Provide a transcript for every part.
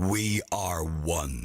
We are one.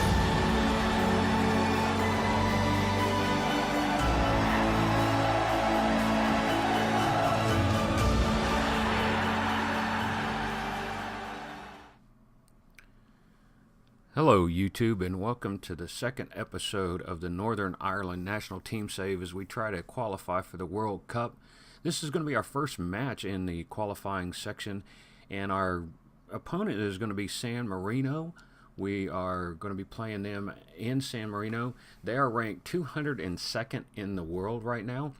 Hello YouTube, and welcome to the second episode of the Northern Ireland National Team Save as we try to qualify for the World Cup. This is going to be our first match in the qualifying section, and our opponent is going to be San Marino. We are going to be playing them in San Marino. They are ranked 202nd in the world right now,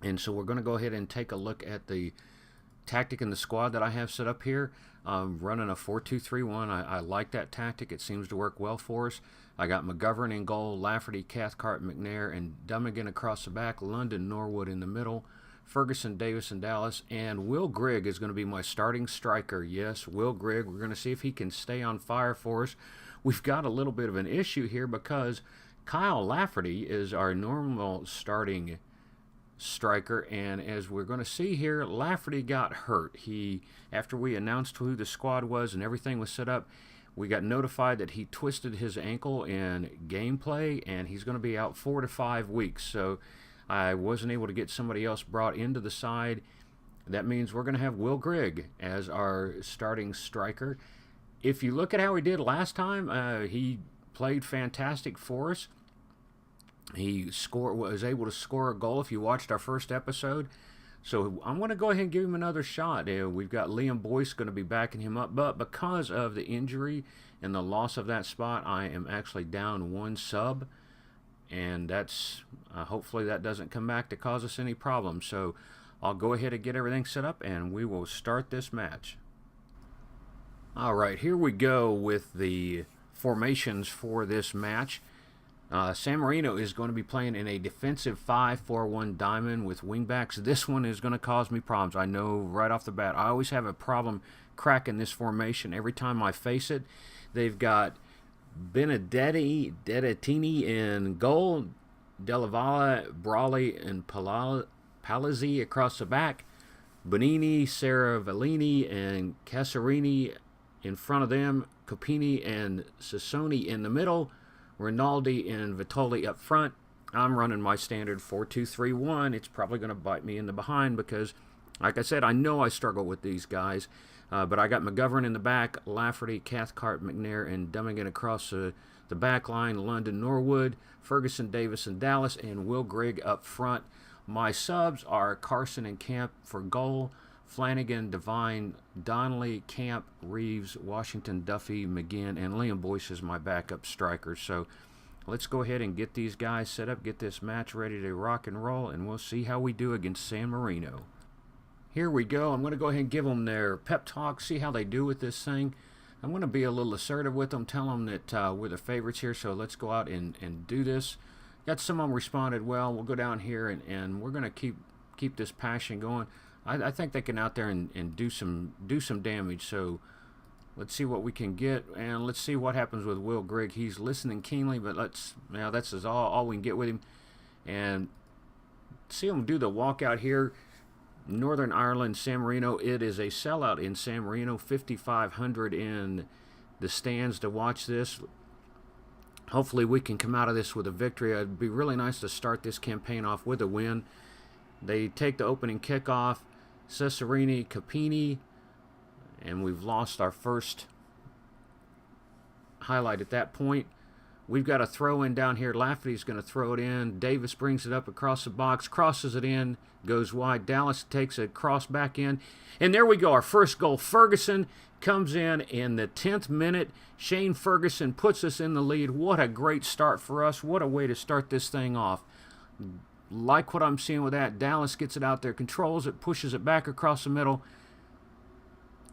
and so we're going to go ahead and take a look at the tactic in the squad that I have set up here. Running a 4-2-3-1. I like that tactic. It seems to work well for us. I got McGovern in goal, Lafferty, Cathcart, McNair, and Dummigan across the back, London, Norwood in the middle, Ferguson, Davis, and Dallas, and Will Grigg is going to be my starting striker. Yes, Will Grigg. We're going to see if he can stay on fire for us. We've got a little bit of an issue here because Kyle Lafferty is our normal starting striker, and as we're going to see here, Lafferty got hurt. After we announced who the squad was and everything was set up, we got notified that he twisted his ankle in gameplay, and he's going to be out 4 to 5 weeks. So I wasn't able to get somebody else brought into the side. That means we're going to have Will Grigg as our starting striker. If you look at how he did last time, he played fantastic for us. He was able to score a goal if you watched our first episode. So I'm going to go ahead and give him another shot. We've got Liam Boyce going to be backing him up. But because of the injury and the loss of that spot, I am actually down one sub. And that's hopefully that doesn't come back to cause us any problems. So I'll go ahead and get everything set up, and we will start this match. All right, here we go with the formations for this match. San Marino is going to be playing in a defensive 5-4-1 diamond with wingbacks. This one is going to cause me problems. I know right off the bat. I always have a problem cracking this formation every time I face it. They've got Benedetti, Dedetini in goal, Della Valle, Brawley, and Palazzi across the back. Bonini, Saravellini, and Casarini in front of them. Copini and Sassoni in the middle. Rinaldi and Vitoli up front. I'm running my standard 4-2-3-1. It's probably going to bite me in the behind because, like I said, I know I struggle with these guys. But I got McGovern in the back, Lafferty, Cathcart, McNair, and Dummigan across the back line, London, Norwood, Ferguson, Davis, and Dallas, and Will Grigg up front. My subs are Carson and Camp for goal, Flanagan, Devine, Donnelly, Camp, Reeves, Washington, Duffy, McGinn, and Liam Boyce is my backup striker. So let's go ahead and get these guys set up, get this match ready to rock and roll, and we'll see how we do against San Marino. Here we go. I'm going to go ahead and give them their pep talk, see how they do with this thing. I'm going to be a little assertive with them, tell them that we're the favorites here, so let's go out and do this. Got some of them responded well. We'll go down here, and we're going to keep this passion going. I think they can out there and do some damage. So let's see what we can get, and let's see what happens with Will Grigg. He's listening keenly, but that's all we can get with him. And see him do the walkout here. Northern Ireland, San Marino. It is a sellout in San Marino. 5,500 in the stands to watch this. Hopefully we can come out of this with a victory. It'd be really nice to start this campaign off with a win. They take the opening kickoff. Cesarini, Capini, and we've lost our first highlight at that point. We've got a throw in down here. Lafferty's going to throw it in. Davis brings it up across the box, crosses it in, goes wide. Dallas takes a cross back in, and there we go. Our first goal. Ferguson comes in the 10th minute. Shane Ferguson puts us in the lead. What a great start for us. What a way to start this thing off. Like what I'm seeing with that. Dallas gets it out there, controls it, pushes it back across the middle.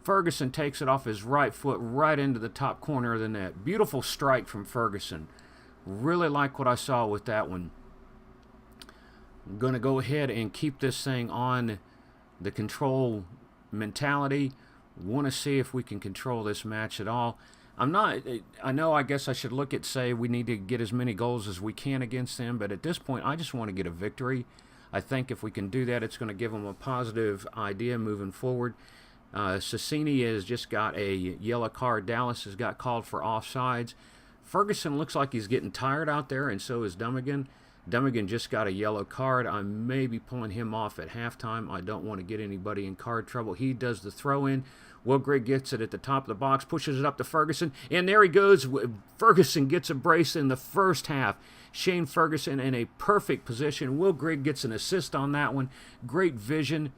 Ferguson takes it off his right foot right into the top corner of the net. Beautiful strike from Ferguson. Really like what I saw with that one. I'm going to go ahead and keep this thing on the control mentality. Want to see if we can control this match at all. I guess I should look at, say, we need to get as many goals as we can against them, but at this point, I just want to get a victory. I think if we can do that, it's going to give them a positive idea moving forward. Sassini has just got a yellow card. Dallas has got called for offsides. Ferguson looks like he's getting tired out there, and so is Dummigan. Dummigan just got a yellow card. I may be pulling him off at halftime. I don't want to get anybody in card trouble. He does the throw-in. Will Grigg gets it at the top of the box, pushes it up to Ferguson, and there he goes. Ferguson gets a brace in the first half. Shane Ferguson in a perfect position. Will Grigg gets an assist on that one. Great vision.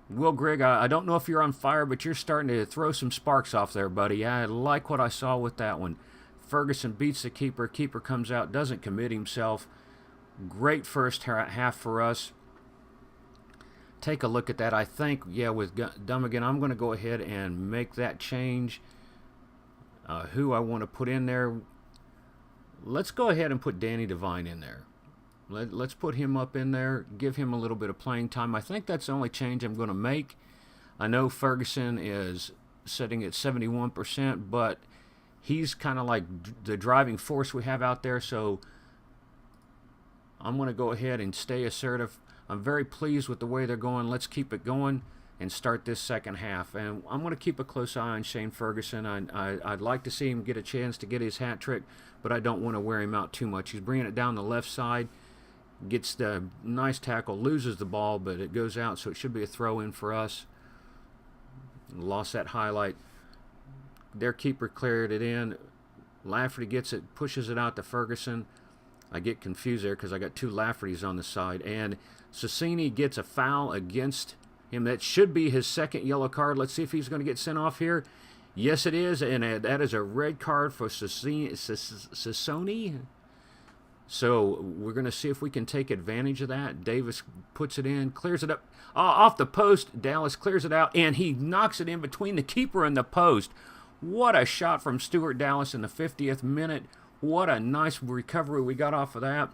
Will Grigg, I don't know if you're on fire, but you're starting to throw some sparks off there, buddy. I like what I saw with that one. Ferguson beats the keeper. Keeper comes out, doesn't commit himself. Great first half for us. Take a look at that. I think, yeah, with Dummigan, I'm going to go ahead and make that change. Who I want to put in there. Let's go ahead and put Danny Devine in there. Let's put him up in there, give him a little bit of playing time. I think that's the only change I'm going to make. I know Ferguson is sitting at 71%, but he's kind of like the driving force we have out there, so I'm going to go ahead and stay assertive. I'm very pleased with the way they're going. Let's keep it going and start this second half. And I'm going to keep a close eye on Shane Ferguson. I'd like to see him get a chance to get his hat trick, but I don't want to wear him out too much. He's bringing it down the left side. Gets the nice tackle, loses the ball, but it goes out, so it should be a throw-in for us. Lost that highlight. Their keeper cleared it in. Lafferty gets it, pushes it out to Ferguson. I get confused there because I got two Laffertys on the side. And Sassini gets a foul against him. That should be his second yellow card. Let's see if he's going to get sent off here. Yes, it is, and that is a red card for Sassoni. So we're going to see if we can take advantage of that. Davis puts it in, clears it up. Off the post, Dallas clears it out, and he knocks it in between the keeper and the post. What a shot from Stuart Dallas in the 50th minute. What a nice recovery we got off of that.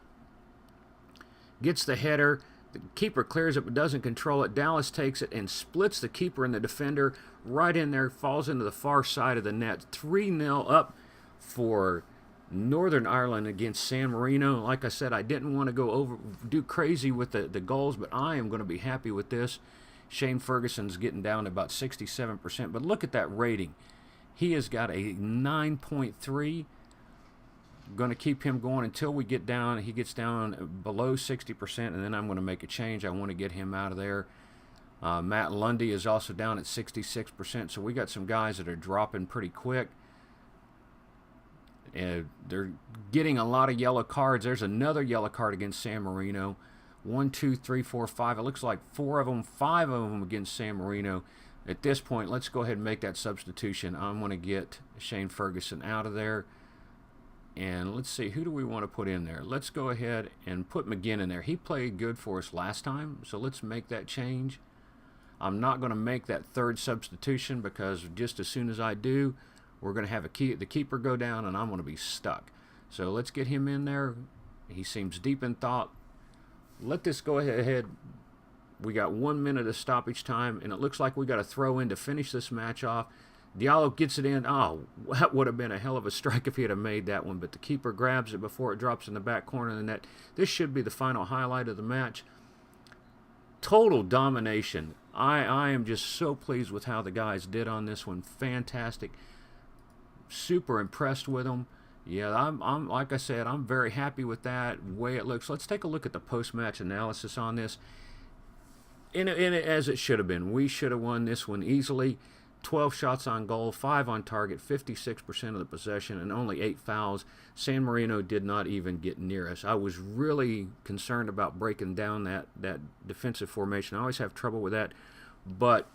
Gets the header. The keeper clears it but doesn't control it. Dallas takes it and splits the keeper and the defender right in there. Falls into the far side of the net. 3-0 up for Northern Ireland against San Marino. Like I said, I didn't want to do crazy with the goals, but I am going to be happy with this. Shane Ferguson's getting down to about 67%, but look at that rating. He has got a 9.3. Going to keep him going until we get down. He gets down below 60%, and then I'm going to make a change. I want to get him out of there. Matt Lundy is also down at 66%, so we got some guys that are dropping pretty quick. And they're getting a lot of yellow cards. There's another yellow card against San Marino. 1, 2, 3, 4, 5. It looks like 4 of them, 5 of them against San Marino. At this point, let's go ahead and make that substitution. I'm going to get Shane Ferguson out of there. And let's see, who do we want to put in there? Let's go ahead and put McGinn in there. He played good for us last time, so let's make that change. I'm not going to make that third substitution because just as soon as I do, we're going to have the keeper go down, and I'm going to be stuck. So let's get him in there. He seems deep in thought. Let this go ahead. We got 1 minute of stoppage time, and it looks like we got to throw in to finish this match off. Diallo gets it in. Oh, that would have been a hell of a strike if he had made that one, but the keeper grabs it before it drops in the back corner of the net. This should be the final highlight of the match. Total domination. I am just so pleased with how the guys did on this one. Fantastic. Super impressed with them. Yeah, I'm like I said, I'm very happy with that way it looks. Let's take a look at the post-match analysis on this. In it as it should have been. We should have won this one easily. 12 shots on goal, 5 on target, 56% of the possession, and only 8 fouls. San Marino did not even get near us. I was really concerned about breaking down that defensive formation. I always have trouble with that, but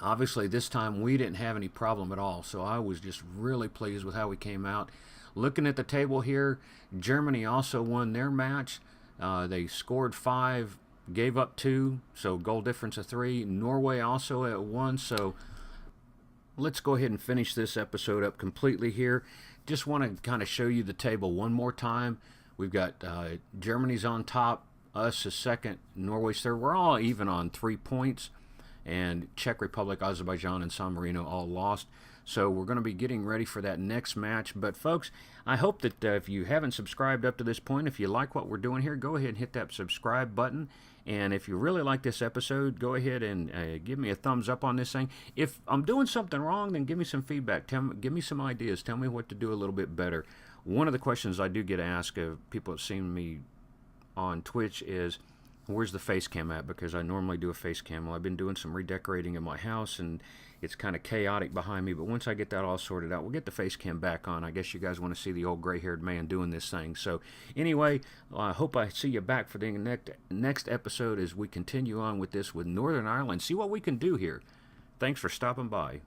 obviously this time we didn't have any problem at all, so I was just really pleased with how we came out. Looking at the table here, Germany also won their match. They scored 5, gave up 2, so goal difference of 3. Norway also at 1, so let's go ahead and finish this episode up completely here. Just want to kind of show you the table one more time. We've got Germany's on top, us is second, Norway's third. We're all even on 3 points. And Czech Republic, Azerbaijan, and San Marino all lost. So we're going to be getting ready for that next match. But folks, I hope that if you haven't subscribed up to this point, if you like what we're doing here, go ahead and hit that subscribe button And if you really like this episode, go ahead and give me a thumbs up on this thing. If I'm doing something wrong, then give me some feedback. Give me some ideas. Tell me what to do a little bit better. One of the questions I do get asked of people that see me on Twitch is, where's the face cam at? Because I normally do a face cam. Well, I've been doing some redecorating in my house, and it's kind of chaotic behind me. But once I get that all sorted out, we'll get the face cam back on. I guess you guys want to see the old gray-haired man doing this thing. So anyway, I hope I see you back for the next episode as we continue on with this with Northern Ireland. See what we can do here. Thanks for stopping by.